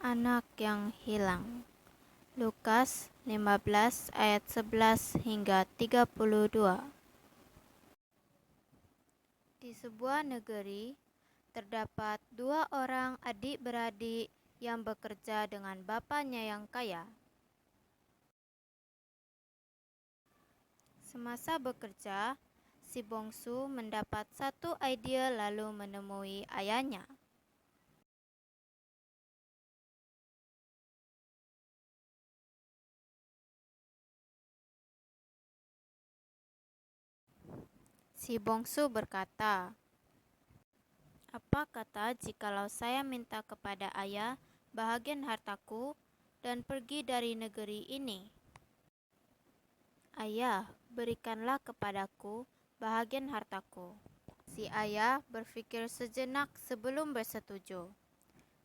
Anak yang hilang. Lukas 15 ayat 11 hingga 32. Di sebuah negeri terdapat dua orang adik-beradik yang bekerja dengan bapaknya yang kaya. Semasa bekerja, si bongsu mendapat satu ide lalu menemui ayahnya. Si bongsu berkata, "Apa kata jikalau saya minta kepada ayah bahagian hartaku dan pergi dari negeri ini? Ayah, berikanlah kepadaku bahagian hartaku." Si ayah berpikir sejenak sebelum bersetuju.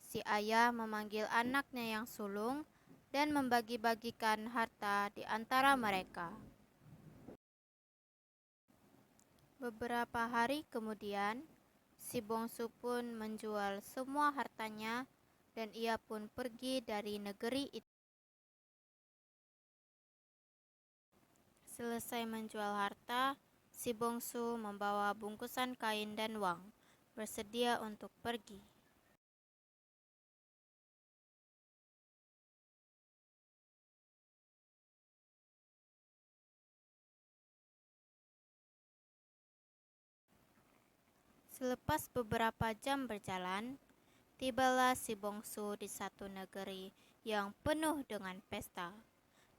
Si ayah memanggil anaknya yang sulung dan membagi-bagikan harta di antara mereka. Beberapa hari kemudian, si bongsu pun menjual semua hartanya dan ia pun pergi dari negeri itu. Selesai menjual harta, si bongsu membawa bungkusan kain dan uang, bersedia untuk pergi. Selepas beberapa jam berjalan, tibalah si bongsu di satu negeri yang penuh dengan pesta.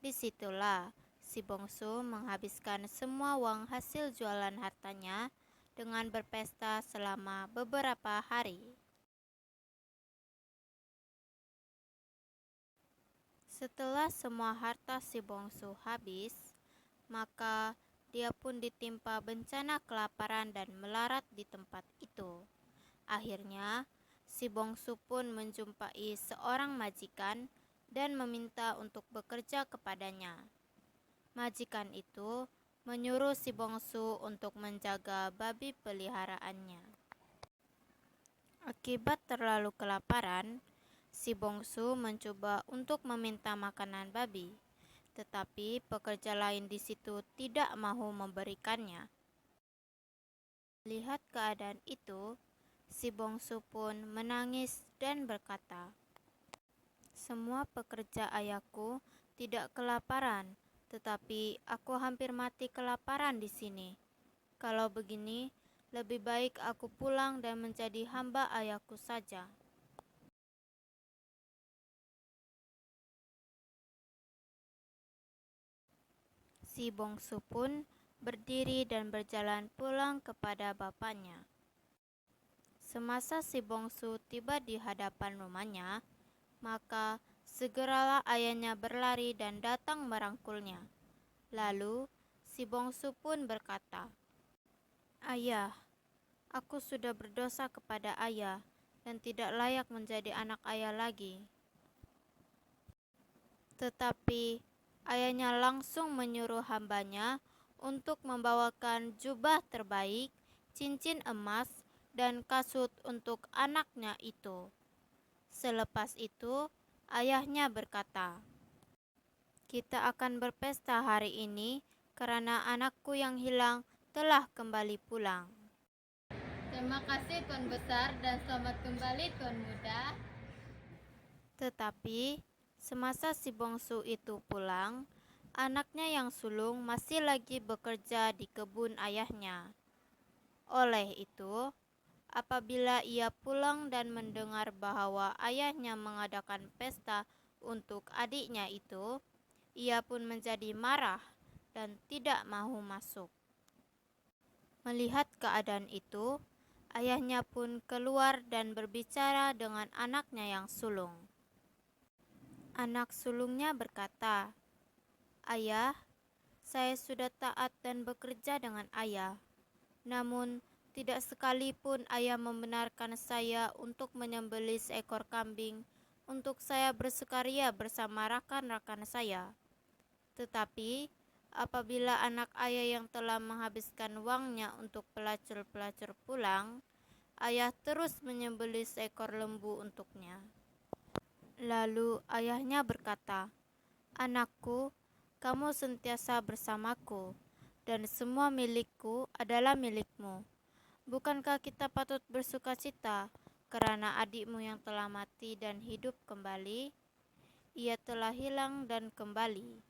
Disitulah si bongsu menghabiskan semua uang hasil jualan hartanya dengan berpesta selama beberapa hari. Setelah semua harta si bongsu habis, maka dia pun ditimpa bencana kelaparan dan melarat di tempat itu. Akhirnya, si bongsu pun menjumpai seorang majikan dan meminta untuk bekerja kepadanya. Majikan itu menyuruh si bongsu untuk menjaga babi peliharaannya. Akibat terlalu kelaparan, si bongsu mencoba untuk meminta makanan babi, tetapi pekerja lain di situ tidak mau memberikannya. Lihat keadaan itu, si bongsu pun menangis dan berkata, "Semua pekerja ayahku tidak kelaparan, tetapi aku hampir mati kelaparan di sini. Kalau begini, lebih baik aku pulang dan menjadi hamba ayahku saja." Si bongsu pun berdiri dan berjalan pulang kepada bapaknya. Semasa si bongsu tiba di hadapan rumahnya, maka segeralah ayahnya berlari dan datang merangkulnya. Lalu si bongsu pun berkata, "Ayah, aku sudah berdosa kepada ayah dan tidak layak menjadi anak ayah lagi." Tetapi ayahnya langsung menyuruh hambanya untuk membawakan jubah terbaik, cincin emas, dan kasut untuk anaknya itu. Selepas itu, ayahnya berkata, "Kita akan berpesta hari ini karena anakku yang hilang telah kembali pulang." Terima kasih Tuan Besar dan selamat kembali Tuan Muda. Tetapi semasa si bongsu itu pulang, anaknya yang sulung masih lagi bekerja di kebun ayahnya. Oleh itu, apabila ia pulang dan mendengar bahwa ayahnya mengadakan pesta untuk adiknya itu, ia pun menjadi marah dan tidak mau masuk. Melihat keadaan itu, ayahnya pun keluar dan berbicara dengan anaknya yang sulung. Anak sulungnya berkata, "Ayah, saya sudah taat dan bekerja dengan ayah. Namun, tidak sekalipun ayah membenarkan saya untuk menyembelih seekor kambing untuk saya bersukaria bersama rakan-rakan saya. Tetapi, apabila anak ayah yang telah menghabiskan uangnya untuk pelacur-pelacur pulang, ayah terus menyembelih seekor lembu untuknya." Lalu ayahnya berkata, "Anakku, kamu sentiasa bersamaku, dan semua milikku adalah milikmu. Bukankah kita patut bersukacita karena adikmu yang telah mati dan hidup kembali? Ia telah hilang dan kembali,